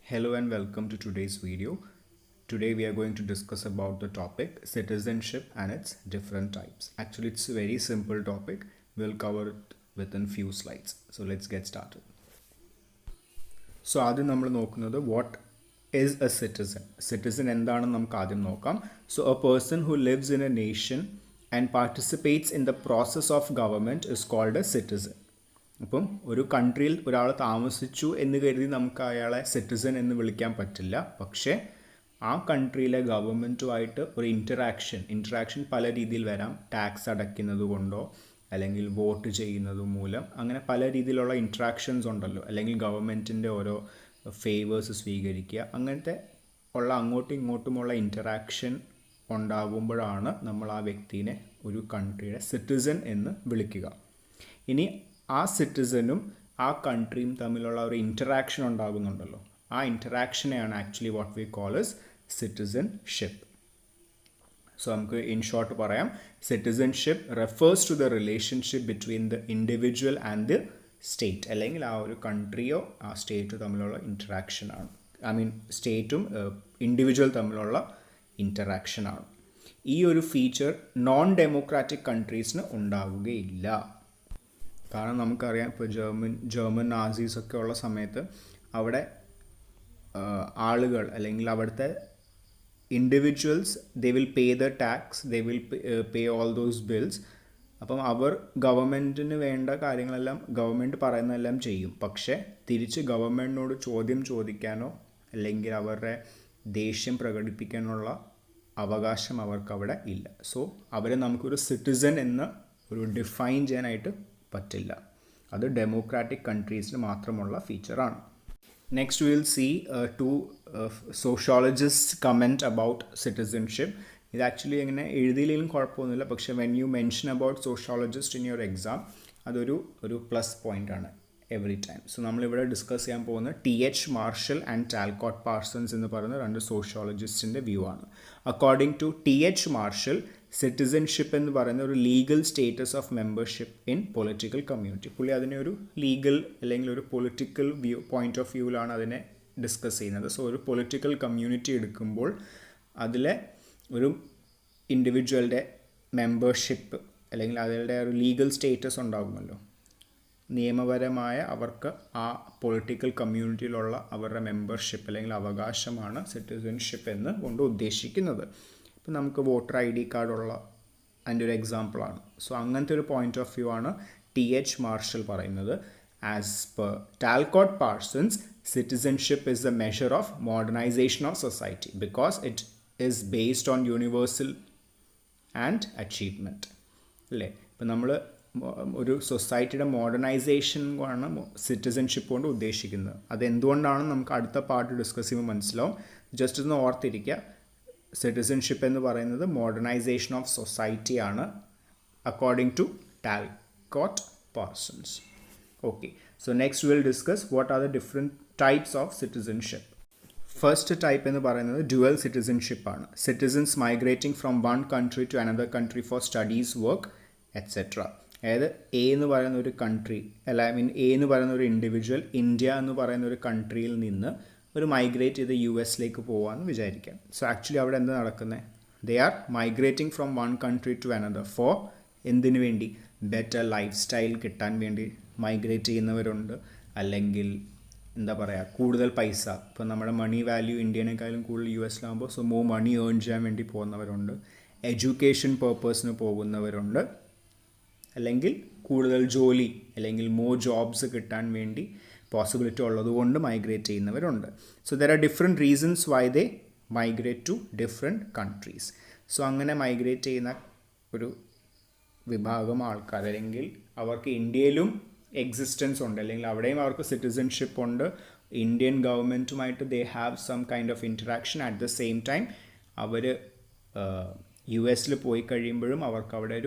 Hello and welcome to today's video. Today we are going to discuss about the topic citizenship and its different types. Actually, it's a very simple topic. We'll cover it within few slides. So let's get started. So ആദ്യം നമ്മൾ നോക്കുന്നത് what is a citizen? Citizen എന്താണെന്ന് നമുക്ക് ആദ്യം നോക്കാം. So a person who lives in a nation and participates in the process of government is called a citizen. അപ്പം ഒരു കൺട്രിയിൽ ഒരാൾ താമസിച്ചു എന്ന് കരുതി നമുക്ക് അയാളെ സിറ്റിസൺ എന്ന് വിളിക്കാൻ പറ്റില്ല. പക്ഷേ ആ കൺട്രിയിലെ ഗവൺമെൻറ്റുമായിട്ട് ഒരു ഇൻറ്ററാക്ഷൻ പല രീതിയിൽ വരാം. ടാക്സ് അടയ്ക്കുന്നത് കൊണ്ടോ അല്ലെങ്കിൽ വോട്ട് ചെയ്യുന്നത് മൂലം അങ്ങനെ പല രീതിയിലുള്ള ഇൻട്രാക്ഷൻസ് ഉണ്ടല്ലോ. അല്ലെങ്കിൽ ഗവൺമെൻറ്റിൻ്റെ ഓരോ ഫേവേഴ്സ് സ്വീകരിക്കുക, അങ്ങനത്തെ ഉള്ള അങ്ങോട്ടും ഇങ്ങോട്ടുമുള്ള ഇൻറ്ററാക്ഷൻ ഉണ്ടാകുമ്പോഴാണ് നമ്മൾ ആ വ്യക്തിനെ ഒരു കൺട്രിയുടെ സിറ്റിസൺ എന്ന് വിളിക്കുക. ഇനി ആ സിറ്റിസനും ആ കൺട്രിയും തമ്മിലുള്ള ഒരു ഇൻറ്ററാക്ഷൻ ഉണ്ടാകുന്നുണ്ടല്ലോ, ആ ഇൻറ്ററാക്ഷനെയാണ് actually what we call as citizenship. So നമുക്ക് ഇൻ ഷോർട്ട് പറയാം, citizenship refers to the relationship between the individual and the state, അല്ലെങ്കിൽ ആ ഒരു കൺട്രിയോ ആ സ്റ്റേറ്റോ തമ്മിലുള്ള ഇൻറ്ററാക്ഷനാണ്. സ്റ്റേറ്റും ഇൻഡിവിജ്വൽ തമ്മിലുള്ള ഇൻറ്ററാക്ഷനാണ്. ഈ ഒരു ഫീച്ചർ നോൺ ഡെമോക്രാറ്റിക് കൺട്രീസിന് ഉണ്ടാവുകയില്ല. കാരണം നമുക്കറിയാം, ഇപ്പോൾ ജർമ്മൻ നാസീസൊക്കെ ഉള്ള സമയത്ത് അവിടെ ആളുകൾ അല്ലെങ്കിൽ അവിടുത്തെ individuals they will pay the tax, they will pay all those bills. അപ്പം അവർ ഗവൺമെൻറ്റിന് വേണ്ട കാര്യങ്ങളെല്ലാം ഗവൺമെൻറ് പറയുന്നതെല്ലാം ചെയ്യും. പക്ഷേ തിരിച്ച് ഗവൺമെൻറ്റിനോട് ചോദ്യം ചോദിക്കാനോ അല്ലെങ്കിൽ അവരുടെ ദേഷ്യം പ്രകടിപ്പിക്കാനുള്ള അവകാശം അവർക്കവിടെ ഇല്ല. സോ അവരെ നമുക്കൊരു സിറ്റിസൺ എന്ന് ഒരു ഡിഫൈൻ ചെയ്യാനായിട്ട് പറ്റില്ല. അത് ഡെമോക്രാറ്റിക് കൺട്രീസിന് മാത്രമുള്ള ഫീച്ചറാണ്. Next will see two sociologist comment about citizenship. ഇത് ആക്ച്വലി എങ്ങനെ എഴുതിയില്ലെങ്കിലും കുഴപ്പമൊന്നുമില്ല, പക്ഷേ when you mention about sociologist in your exam അതൊരു പ്ലസ് പോയിൻ്റാണ് എവറി ടൈം. സോ നമ്മളിവിടെ ഡിസ്കസ് ചെയ്യാൻ പോകുന്നത് TH Marshall and Talcott Parsons എന്ന് പറയുന്ന രണ്ട് സോഷ്യോളജിസ്റ്റിൻ്റെ വ്യൂ ആണ്. According to TH Marshall, citizenship എന്ന് പറയുന്ന ഒരു legal status of membership in political community. പുള്ളി അതിനെ ഒരു ലീഗൽ അല്ലെങ്കിൽ ഒരു പൊളിറ്റിക്കൽ പോയിന്റ് ഓഫ് വ്യൂവിലാണ് അതിനെ ഡിസ്കസ് ചെയ്യുന്നത്. സോ ഒരു പൊളിറ്റിക്കൽ കമ്മ്യൂണിറ്റി എടുക്കുമ്പോൾ അതിലെ ഒരു ഇൻഡിവിജ്വലിൻ്റെ മെമ്പർഷിപ്പ് അല്ലെങ്കിൽ അതിൻ്റെ ഒരു ലീഗൽ സ്റ്റേറ്റസ് ഉണ്ടാകുമല്ലോ, നിയമപരമായ അവർക്ക് ആ പൊളിറ്റിക്കൽ കമ്മ്യൂണിറ്റിയിലുള്ള അവരുടെ മെമ്പർഷിപ്പ് അല്ലെങ്കിൽ അവകാശമാണ് സിറ്റിസൺഷിപ്പ് എന്ന് കൊണ്ട് ഉദ്ദേശിക്കുന്നത്. ഇപ്പം നമുക്ക് വോട്ടർ ID കാർഡുള്ള അതിൻ്റെ ഒരു എക്സാമ്പിളാണ്. സോ അങ്ങനത്തെ ഒരു പോയിന്റ് ഓഫ് വ്യൂ ആണ് TH മാർഷൽ പറയുന്നത്. As per Talcott Parsons, citizenship is A measure of modernisation of society because it is based on universal and achievement. അല്ലേ? ഇപ്പം നമ്മൾ ഒരു സൊസൈറ്റിയുടെ മോഡേണൈസേഷൻ ആണ് സിറ്റിസൺഷിപ്പ് കൊണ്ട് ഉദ്ദേശിക്കുന്നത്. അതെന്തുകൊണ്ടാണെന്ന് നമുക്ക് അടുത്ത പാർട്ട് ഡിസ്കസ് ചെയ്യുമ്പോൾ മനസ്സിലാവും. ജസ്റ്റ് ഒന്ന് ഓർത്തിരിക്കുക, സിറ്റിസൺഷിപ്പ് എന്ന് പറയുന്നത് മോഡേണൈസേഷൻ ഓഫ് സൊസൈറ്റി ആണ് according to Talcott Parsons. Okay, so next will discuss what are the different types of citizenship. First type എന്ന് പറയുന്നത് ഡ്യുവൽ സിറ്റിസൺഷിപ്പ് ആണ്. Citizens migrating from one country to another country for studies, work etcetera. അതായത് A എന്ന് പറയുന്ന ഒരു country A എന്ന് പറയുന്ന ഒരു ഇൻഡിവിജ്വൽ ഇന്ത്യ എന്ന് പറയുന്ന ഒരു കൺട്രിയിൽ നിന്ന് ഒരു മൈഗ്രേറ്റ് ചെയ്ത് US പോകാമെന്ന് വിചാരിക്കാം. സോ ആക്ച്വലി അവിടെ എന്താ നടക്കുന്നത്? They are migrating from one country to another for എന്തിനു വേണ്ടി? ബെറ്റർ ലൈഫ് സ്റ്റൈൽ കിട്ടാൻ വേണ്ടി മൈഗ്രേറ്റ് ചെയ്യുന്നവരുണ്ട്. അല്ലെങ്കിൽ എന്താ പറയുക, കൂടുതൽ പൈസ, ഇപ്പോൾ നമ്മുടെ മണി വാല്യൂ ഇന്ത്യനേക്കാളും കൂടുതൽ US so more money earn ചെയ്യാൻ വേണ്ടി പോകുന്നവരുണ്ട്. എഡ്യൂക്കേഷൻ പേർപ്പസിന് പോകുന്നവരുണ്ട്. അല്ലെങ്കിൽ കൂടുതൽ ജോലി അല്ലെങ്കിൽ മോർ ജോബ്സ് കിട്ടാൻ വേണ്ടി പോസിബിലിറ്റി ഉള്ളതുകൊണ്ട് മൈഗ്രേറ്റ് ചെയ്യുന്നവരുണ്ട്. So there are different reasons why they migrate to different countries. So അങ്ങനെ മൈഗ്രേറ്റ് ചെയ്യുന്ന ഒരു വിഭാഗം ആൾക്കാർ, അല്ലെങ്കിൽ അവർക്ക് ഇന്ത്യയിലും എക്സിസ്റ്റൻസ് ഉണ്ട്, അല്ലെങ്കിൽ അവിടെയും അവർക്ക് സിറ്റിസൺഷിപ്പ് ഉണ്ട്, ഇന്ത്യൻ ഗവൺമെൻറ്റുമായിട്ട് they have some kind of interaction. At the same time അവർ US പോയി കഴിയുമ്പോഴും അവർക്ക് അവിടെ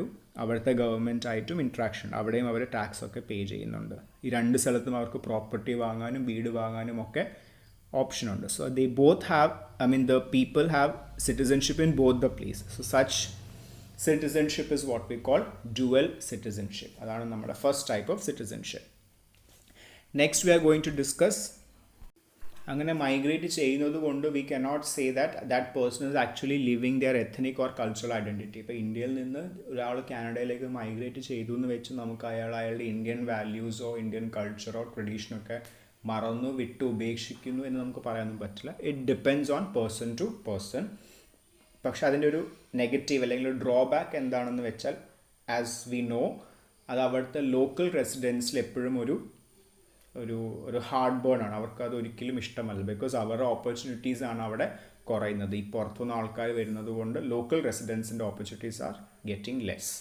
അവിടുത്തെ ഗവൺമെൻറ്റായിട്ടും ഇൻട്രാക്ഷൻ, അവിടെയും അവർ ടാക്സ് ഒക്കെ പേ ചെയ്യുന്നുണ്ട്. ഈ രണ്ട് സ്ഥലത്തും അവർക്ക് പ്രോപ്പർട്ടി വാങ്ങാനും വീട് വാങ്ങാനും ഒക്കെ ഓപ്ഷനുണ്ട്. So they both have, the people have citizenship in both the place. So such citizenship is what we call dual citizenship. അതാണ് നമ്മുടെ first type of citizenship. Next we are going to discuss അങ്ങനെ migrate ചെയ്യുന്നത് കൊണ്ട് we cannot say that person is actually living their ethnic or cultural identity. ഇപ്പോൾ ഇന്ത്യയിൽ നിന്ന് ഒരാൾ കാനഡയിലേക്ക് migrate ചെയ്തു എന്ന് വെച്ച് നമുക്ക് അയാളുടെ ഇന്ത്യൻ വാല്യൂസോ ഇന്ത്യൻ കൾച്ചറോ ട്രഡീഷനൊക്കെ മറന്നു വിട്ട് ഉപേക്ഷിക്കുന്നു എന്ന് നമുക്ക് പറയാനൊന്നും പറ്റില്ല. It depends on person to person. പക്ഷെ അതിൻ്റെ ഒരു നെഗറ്റീവ് അല്ലെങ്കിൽ ഒരു ഡ്രോബാക്ക് എന്താണെന്ന് വെച്ചാൽ, ആസ് വി നോ, അത് അവിടുത്തെ ലോക്കൽ റെസിഡൻസിൽ എപ്പോഴും ഒരു ഹാർഡ് ബേൺ ആണ്. അവർക്ക് അത് ഒരിക്കലും ഇഷ്ടമല്ല. ബിക്കോസ് അവരുടെ ഓപ്പർച്യൂണിറ്റീസ് ആണ് അവിടെ കുറയുന്നത്. ഈ പുറത്തുനിന്ന് ആൾക്കാർ വരുന്നത് കൊണ്ട് ലോക്കൽ റെസിഡൻസിൻ്റെ opportunities are getting less.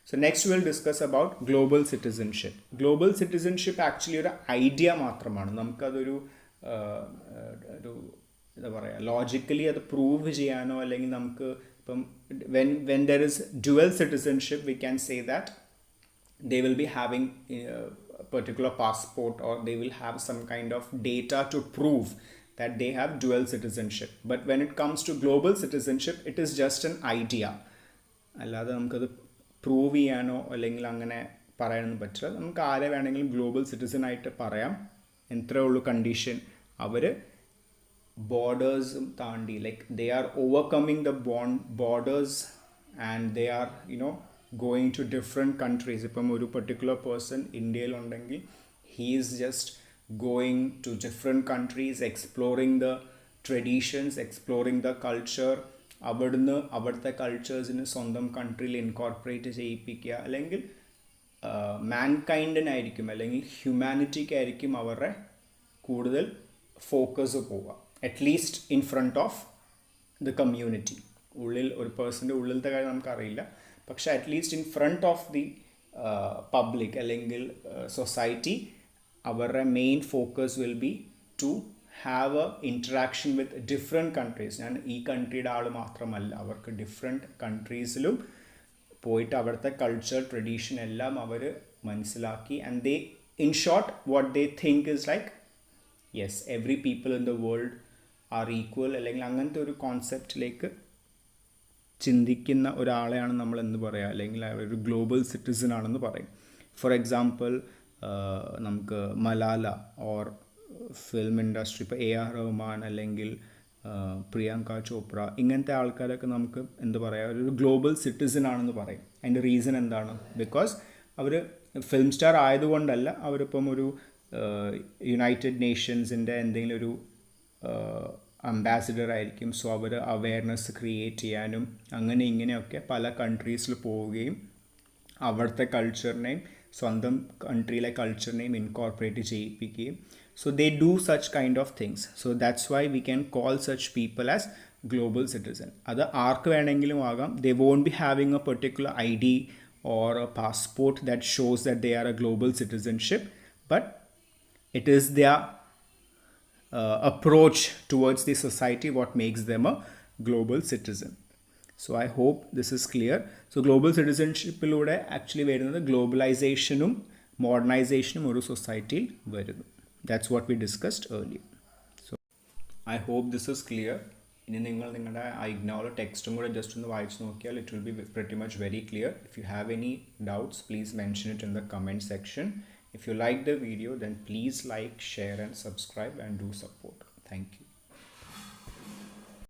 So next we'll discuss about global citizenship. Global citizenship actually ഒരു ഐഡിയ മാത്രമാണ്. നമുക്കതൊരു എന്താ പറയുക, ലോജിക്കലി അത് പ്രൂവ് ചെയ്യാനോ അല്ലെങ്കിൽ നമുക്ക് ഇപ്പം when there is dual citizenship we can say that they will be having a particular passport or they will have some kind of data to prove that they have dual citizenship. But when it comes to global citizenship, it is just an idea. അല്ലാതെ നമുക്കത് prove ചെയ്യാനോ അല്ലെങ്കിൽ അങ്ങനെ പറയാനൊന്നും പറ്റില്ല. നമുക്ക് ആരെ വേണമെങ്കിലും ഗ്ലോബൽ സിറ്റിസൺ ആയിട്ട് പറയാം. എത്രയേ ഉള്ളൂ കണ്ടീഷൻ, അവർ ബോർഡേഴ്സും താണ്ടി, like they are overcoming the borders and they are going to different countries. ഇപ്പം ഒരു പെർട്ടിക്കുലർ പേഴ്സൺ ഇന്ത്യയിലുണ്ടെങ്കിൽ he is just going to different countries, exploring the traditions, exploring the culture. അവിടുന്ന് അവിടുത്തെ കൾച്ചേഴ്സിന് സ്വന്തം കൺട്രിയിൽ ഇൻകോർപ്പറേറ്റ് ചെയ്യിപ്പിക്കുക. അല്ലെങ്കിൽ മാൻകൈൻഡിനായിരിക്കും അല്ലെങ്കിൽ ഹ്യൂമാനിറ്റിക്കായിരിക്കും അവരുടെ കൂടുതൽ ഫോക്കസ് പോവുക, at least in front of the community. ഉള്ളിൽ ഒരു പേഴ്സൻ്റെ ഉള്ളിലത്തെ കാര്യം നമുക്കറിയില്ല, പക്ഷെ at least in front of the public അല്ലെങ്കിൽ സൊസൈറ്റി അവരുടെ main focus will be to have a interaction with different countries. ഞാൻ ഈ കൺട്രിയുടെ ആൾ മാത്രമല്ല, അവർക്ക് ഡിഫറെൻറ്റ് കൺട്രീസിലും പോയിട്ട് അവിടുത്തെ കൾച്ചർ ട്രഡീഷൻ എല്ലാം അവർ മനസ്സിലാക്കി. And they in short what they think is like yes every people in the world are equal, അല്ലെങ്കിൽ അങ്ങനത്തെ ഒരു കോൺസെപ്റ്റിലേക്ക് ചിന്തിക്കുന്ന ഒരാളെയാണ് നമ്മൾ എന്ന് പറയുക, അല്ലെങ്കിൽ ഒരു ഗ്ലോബൽ സിറ്റിസൺ ആണെന്ന് പറയും. ഫോർ എക്സാമ്പിൾ നമുക്ക് മലാല ഓർ ഫിലിം ഇൻഡസ്ട്രി, ഇപ്പോൾ AR റഹ്മാൻ അല്ലെങ്കിൽ പ്രിയങ്ക ചോപ്ര, ഇങ്ങനത്തെ ആൾക്കാരൊക്കെ നമുക്ക് എന്താ പറയുക, ഒരു ഗ്ലോബൽ സിറ്റിസൺ ആണെന്ന് പറയും. അതിൻ്റെ റീസൺ എന്താണ്? ബിക്കോസ് അവർ ഫിലിം സ്റ്റാർ ആയതുകൊണ്ടല്ല, അവരിപ്പം ഒരു യുണൈറ്റഡ് നേഷൻസിൻ്റെ എന്തെങ്കിലും ഒരു അംബാസിഡർ ആയിരിക്കും. സോ അവർ അവെയർനെസ് ക്രിയേറ്റ് ചെയ്യാനും അങ്ങനെ ഇങ്ങനെയൊക്കെ പല കൺട്രീസിൽ പോവുകയും അവിടുത്തെ കൾച്ചറിനെയും സ്വന്തം കൺട്രിയിലെ കൾച്ചറിനെയും incorporate ചെയ്യിപ്പിക്കുകയും. So they do such kind of things. So that's why we can call such people as global citizen. അത് ആർക്ക് വേണമെങ്കിലും ആകാം. They won't be having a particular ID or a passport that shows that they are a global citizenship, but it is their approach towards the society what makes them a global citizen. So I hope this is clear. So global citizenshipലൂടെ actually വരുന്നത് ഗ്ലോബലൈസേഷനും മോഡേണൈസേഷനും ഒരു സൊസൈറ്റിയിൽ വരുന്നു. That's what we discussed earlier. So I hope this is clear. ഇനി നിങ്ങൾ നിങ്ങളുടെ IGNOR ടെക്സ്റ്റും കൂടെ ജസ്റ്റ് ഒന്ന് വായിച്ച് നോക്കിയാൽ it will be pretty much very clear. If you have any doubts, please mention it in the comment section. If you like the video, then please like, share and subscribe and do support. Thank you.